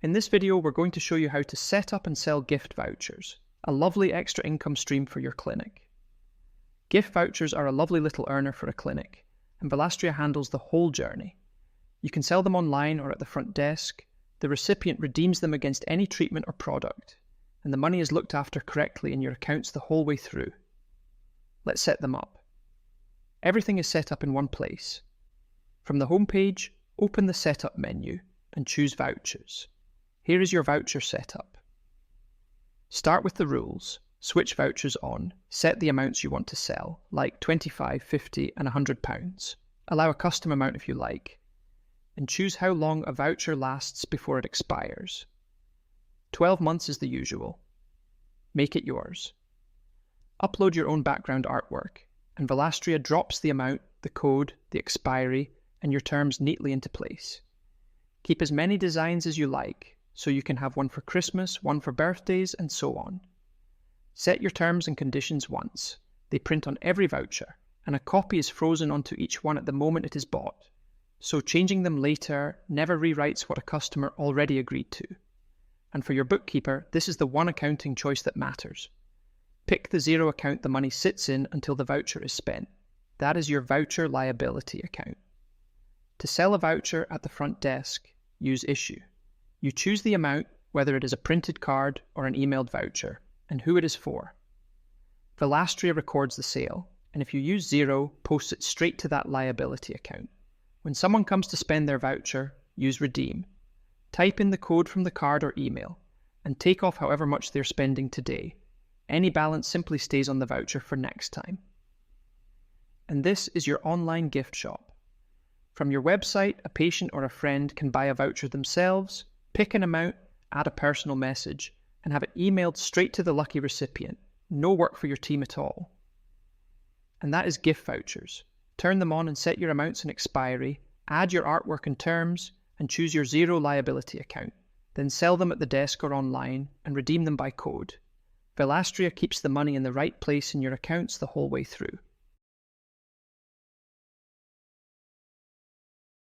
In this video, we're going to show you how to set up and sell gift vouchers, a lovely extra income stream for your clinic. Gift vouchers are a lovely little earner for a clinic, and Velastria handles the whole journey. You can sell them online or at the front desk. The recipient redeems them against any treatment or product, and the money is looked after correctly in your accounts the whole way through. Let's set them up. Everything is set up in one place. From the home page, open the Setup menu and choose Vouchers. Here is your voucher setup. Start with the rules. Switch vouchers on. Set the amounts you want to sell, like £25, £50 and £100. Allow a custom amount if you like. And choose how long a voucher lasts before it expires. 12 months is the usual. Make it yours. Upload your own background artwork, and Velastria drops the amount, the code, the expiry, and your terms neatly into place. Keep as many designs as you like, so you can have one for Christmas, one for birthdays, and so on. Set your terms and conditions once. They print on every voucher, and a copy is frozen onto each one at the moment it is bought. So changing them later never rewrites what a customer already agreed to. And for your bookkeeper, this is the one accounting choice that matters. Pick the zero account the money sits in until the voucher is spent. That is your voucher liability account. To sell a voucher at the front desk, use Issue. You choose the amount, whether it is a printed card or an emailed voucher, and who it is for. Velastria records the sale, and if you use zero, post it straight to that liability account. When someone comes to spend their voucher, use Redeem. Type in the code from the card or email, and take off however much they're spending today. Any balance simply stays on the voucher for next time. And this is your online gift shop. From your website, a patient or a friend can buy a voucher themselves, pick an amount, add a personal message, and have it emailed straight to the lucky recipient. No work for your team at all. And that is gift vouchers. Turn them on and set your amounts and expiry, add your artwork and terms, and choose your zero liability account. Then sell them at the desk or online and redeem them by code. Velastria keeps the money in the right place in your accounts the whole way through.